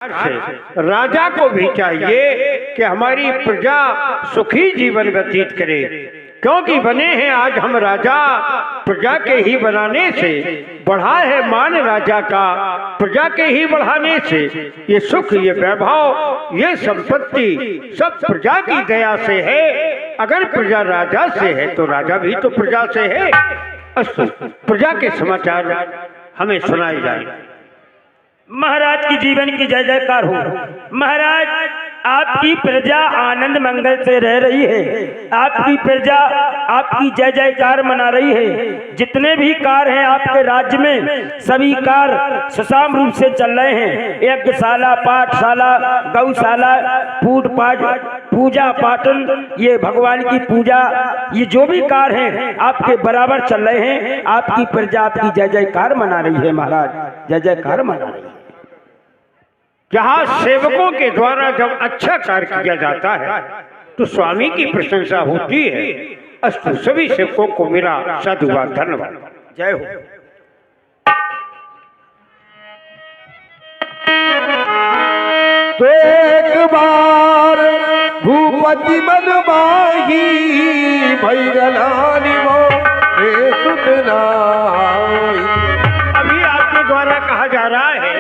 से राजा को भी चाहिए कि हमारी प्रजा सुखी जीवन व्यतीत करे, क्योंकि बने हैं आज हम राजा प्रजा के ही बनाने से। बढ़ा है मान राजा का प्रजा के ही बढ़ाने से। ये सुख, ये वैभव, ये संपत्ति सब प्रजा की दया से है। अगर प्रजा राजा से है तो राजा भी तो प्रजा से है। अस्तु, प्रजा के समाचार हमें सुनाए जाए। महाराज की जीवन की जय जयकार हो। महाराज, आपकी प्रजा आनंद मंगल से रह रही है। आपकी प्रजा आपकी जय जयकार मना रही है। जितने भी कार्य हैं आपके राज्य में, सभी कार्य सुचारू रूप से चल रहे हैं। यज्ञशाला, पाठशाला, गौशाला, पूज पाठ, पूजा पाठन, ये भगवान की पूजा, ये जो भी कार्य हैं आपके बराबर चल रहे हैं। आपकी प्रजा आपकी जय जयकार मना रही है। महाराज, जय जयकार मना रही है। जहाँ सेवकों के द्वारा जब अच्छा कार्य किया जाता है तो स्वामी की प्रशंसा होती है। अस्तु, सभी सेवकों को मेरा साधुवाद, धन्यवाद, जय हो। तो एक बार भूपति मन माही भई गलानी मोरे सुतनाई। अभी आपके द्वारा कहा जा रहा है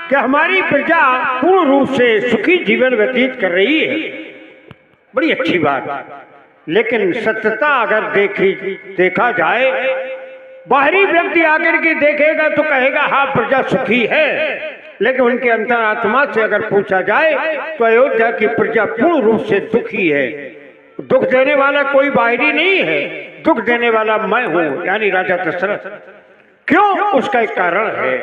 कि हमारी प्रजा पूर्ण रूप से सुखी जीवन व्यतीत कर रही है। बड़ी अच्छी बात, लेकिन सत्यता अगर देखा जाए, बाहरी व्यक्ति आकर के देखेगा तो कहेगा हाँ प्रजा सुखी है, लेकिन उनके अंतरात्मा से अगर पूछा जाए तो अयोध्या की प्रजा पूर्ण रूप से दुखी है। दुख देने वाला कोई बाहरी नहीं है, दुख देने वाला मैं हूं, यानी राजा दशरथ। क्यों? उसका एक कारण है।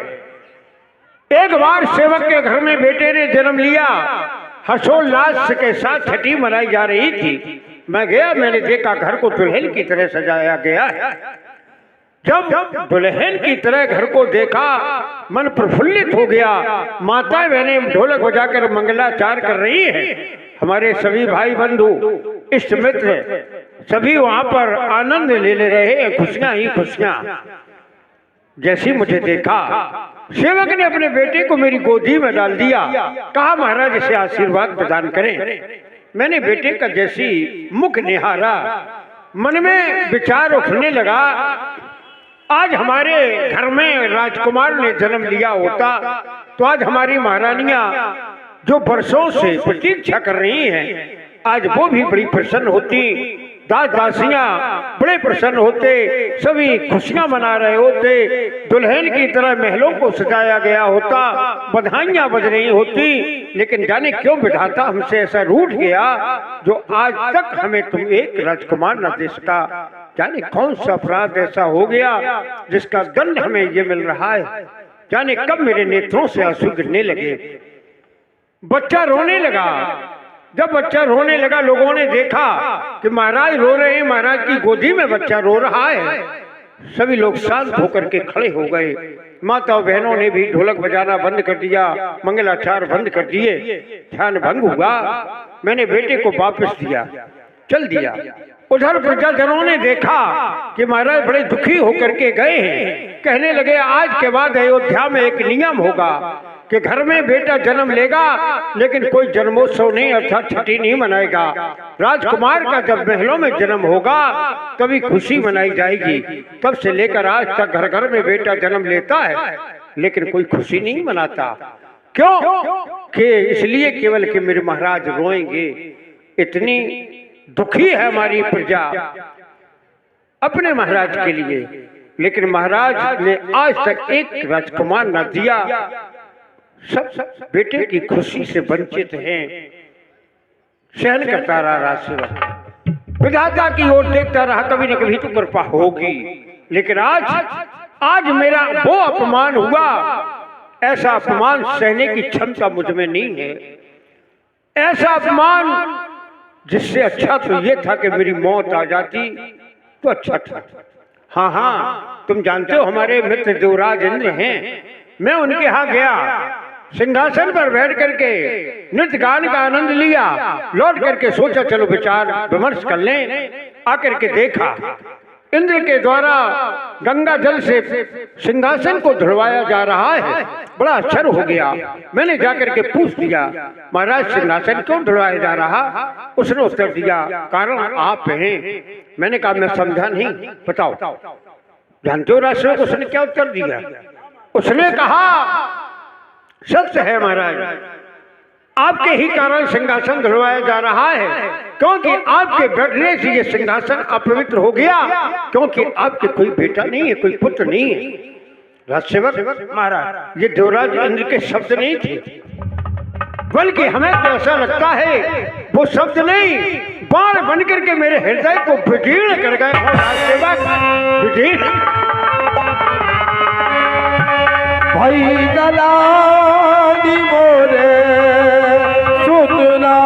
एक बार सेवक के घर में बेटे ने जन्म लिया। हर्षोल्लास के साथ छठी मनाई जा रही थी। मैं गया, मैंने देखा घर को दुल्हन की तरह सजाया गया है। जब दुल्हन की तरह घर को देखा, मन प्रफुल्लित हो गया। माताएं बहनें ढोलक बजाकर मंगलाचार कर रही हैं। हमारे सभी भाई बंधु, इष्ट मित्र सभी वहां पर आनंद ले रहे हैं, खुशियां ही खुशियां। जैसी मुझे देखा, सेवक ने अपने बेटे को मेरी गोदी में डाल दिया। कहा महाराज इसे आशीर्वाद प्रदान करें। मैंने बेटे का जैसी मुख निहारा, मन में विचार उठने लगा, आज हमारे घर में राजकुमार ने जन्म लिया होता तो आज हमारी महारानियां जो वर्षों से प्रतीक्षा कर रही हैं, आज वो भी बड़ी प्रसन्न होती। दास दासियां बड़े प्रसन्न होते, सभी खुशियां मना रहे होते। दुल्हन की तरह महलों को सजाया गया होता, बधाइयां बज रही होती। लेकिन जाने क्यों विधाता हमसे ऐसा रूठ गया जो आज तक हमें तुम एक राजकुमार न दे सका। जाने कौन सा अपराध ऐसा हो गया जिसका दंड हमें ये मिल रहा है। जाने कब मेरे नेत्रों से आंसू गिरने लगे। बच्चा रोने लगा। जब बच्चा रोने लगा, लोगों ने देखा कि महाराज रो रहे हैं, महाराज की गोदी में बच्चा रो रहा है। सभी लोग शांत होकर के खड़े हो गए। माता बहनों ने भी ढोलक बजाना बंद कर दिया, मंगलाचार बंद कर दिए। ध्यान भंग हुआ। मैंने बेटे को वापस दिया, चल दिया। उधर प्रजाजनों ने देखा कि महाराज बड़े दुखी होकर के गए हैं। कहने लगे आज के बाद अयोध्या में एक नियम होगा कि घर में बेटा जन्म लेगा लेकिन कोई जन्मोत्सव नहीं, अर्थात छठी नहीं मनाएगा। राजकुमार का जब महलों में जन्म होगा तभी खुशी मनाई जाएगी। तब से लेकर आज तक घर घर में बेटा जन्म लेता है लेकिन कोई खुशी नहीं मनाता। क्यों? कि इसलिए केवल कि मेरे महाराज रोएंगे। इतनी दुखी है हमारी प्रजा अपने महाराज के लिए, लेकिन महाराज ने आज तक एक राजकुमार न दिया। सब बेटे की खुशी से वंचित हैं। सहन करता रहा राजसेवक, विधाता की ओर देखता रहा, कभी न कभी तो कृपा होगी। लेकिन आज मेरा वो अपमान हुआ, ऐसा अपमान सहने की क्षमता मुझ में नहीं है। ऐसा अपमान जिससे अच्छा तो ये था कि मेरी मौत आ जाती तो अच्छा था। हाँ, तुम जानते हो हमारे मित्र देवराज इंद्र हैं। मैं उनके यहाँ गया, सिंहासन पर बैठ करके नृत्य गान का आनंद लिया। लौट करके सोचा चलो विचार विमर्श कर लें। आकर के देखा इंद्र के द्वारा गंगा जल से सिंहासन को धुलवाया जा रहा है। बड़ा आश्चर्य हो गया। मैंने जाकर के पूछ लिया, महाराज सिंहासन क्यों धुलवाया जा रहा? उसने उत्तर दिया, कारण आप हैं। मैंने कहा मैं समझा नहीं, बताओ। जानते हो राष्ट्र उसने क्या उत्तर दिया? उसने कहा सत्य है महाराज, आपके ही कारण सिंहासन धुलवाया जा रहा है, क्योंकि आपके बैठने से ये सिंहासन अपवित्र हो गया, क्योंकि आपके कोई बेटा नहीं है, कोई पुत्र नहीं है। राजसेवक महाराज, ये देवराज इंद्र के शब्द नहीं थे, बल्कि हमें तो ऐसा लगता है वो शब्द नहीं, बाण बन करके मेरे हृदय को विदीर्ण कर गए हो राजसेवक, विदीर्ण। भाई गलानी मोरे सुतना।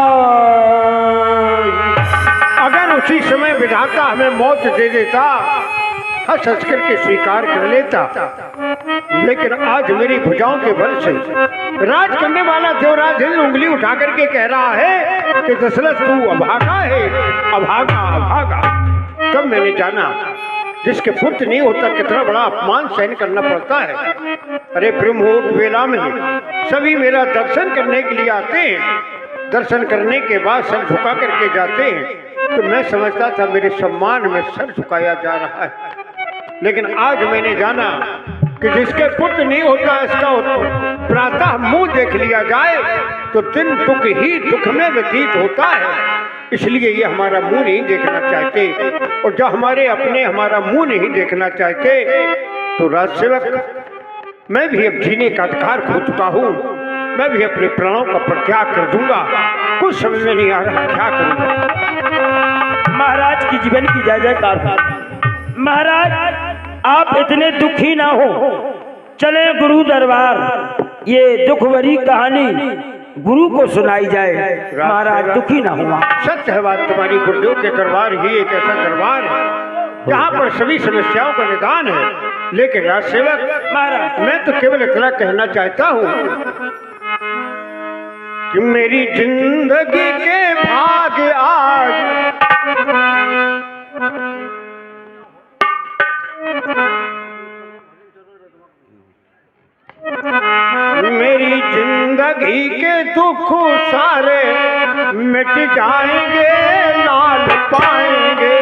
अगर उसी समय विधाता हमें मौत दे देता, हंस हंस करके स्वीकार कर लेता, लेकिन आज मेरी भुजाओं के बल से राज करने वाला देवराज इंद्र उंगली उठा करके कह रहा है कि दशरथ तू अभागा है, अभागा अभागा। तब मैंने जाना जिसके पुत्र नहीं होता कितना बड़ा अपमान सहन करना पड़ता है। अरे ब्रह्ममुहूर्त वेला में सभी मेरा दर्शन करने के लिए आते हैं, दर्शन करने के बाद सर झुका करके जाते हैं, तो मैं समझता था मेरे सम्मान में सर झुकाया जा रहा है, लेकिन आज मैंने जाना कि जिसके पुत्र नहीं होता इसका प्रातः मुंह देख लिया जाए तो दिन दुख ही दुख में व्यतीत होता है। इसलिए ये हमारा मुंह नहीं देखना चाहते, और जब हमारे अपने हमारा मुंह नहीं देखना चाहते तो राजसेवक मैं भी अब जीने का अधिकार खो चुका हूँ, मैं भी अपने प्राणों का परित्याग कर दूंगा। कुछ समझ में नहीं आ रहा क्या करूंगा। महाराज की जीवन की जय जयकार। महाराज आप इतने दुखी ना हो, चले गुरु दरबार, ये दुख भरी कहानी गुरु को सुनाई जाए। महाराज दुखी ना हुआ। सत्य है बात तुम्हारी, गुरुदेव के दरबार ही एक ऐसा दरबार है जहाँ पर सभी समस्याओं का निदान है। लेकिन राजसेवक महाराज मैं तो केवल इतना कहना चाहता हूँ कि मेरी जिंदगी के भाग आज मेरी जिंदगी के दुख सारे मिट जाएंगे, लाल पाएंगे।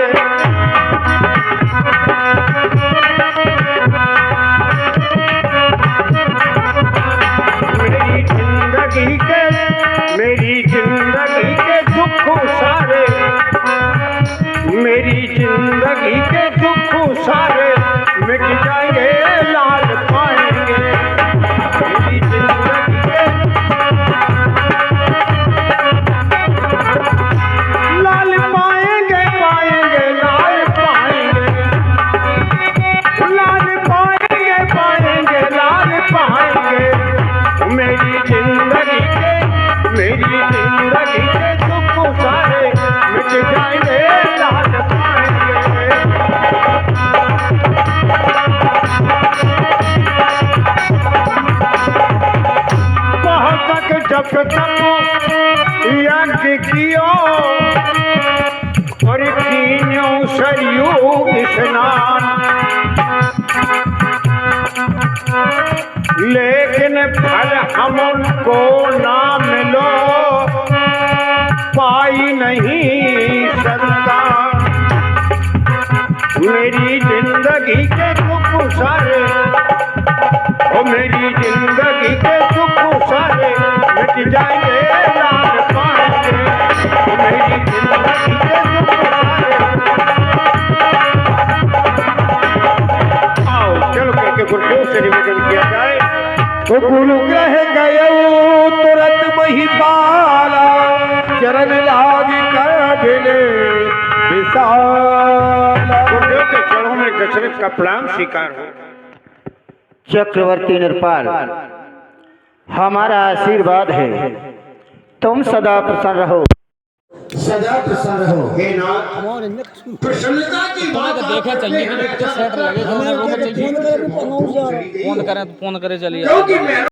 मेरी जिंदगी के दुख सारे, मेरी जिंदगी के दुख सारे मिट जाएंगे, लाल पाएंगे। मेरी जिंदगी के लाल पाएंगे, पाएंगे लाल पाएंगे, लाल पाएंगे, पाएंगे लाल पाएंगे। मेरी जिंदगी के दुख सारे मिट जाएंगे, लाल पाएंगे। बहुत तक जब तक यज्ञ कियो और कीन्यो सरयू स्नान, लेकिन फल हमको ना मिलो, पाई नहीं सकता। मेरी जिंदगी के दुख सारे, ओ मेरी जिंदगी के दुख सारे मिट जाएंगे, लाल पाएंगे। ओ मेरी जिंदगी के दुख सारे, आओ चलो करके गुरुदेव से निवेदन किया जाए। तो गुरु ग्रह गयो तुरंत महिपाला, चरण लाग कर भिले विशाला। गुरुदेव के चरणों में दशरथ का प्रणाम स्वीकार हो। चक्रवर्ती नृपाल, हमारा आशीर्वाद है तुम सदा प्रसन्न रहो, सदा प्रसन्न रहो। हे नाथ, प्रसन्नता की बात देखा चलिए तो सेट लगे, फोन करे चलिए, क्योंकि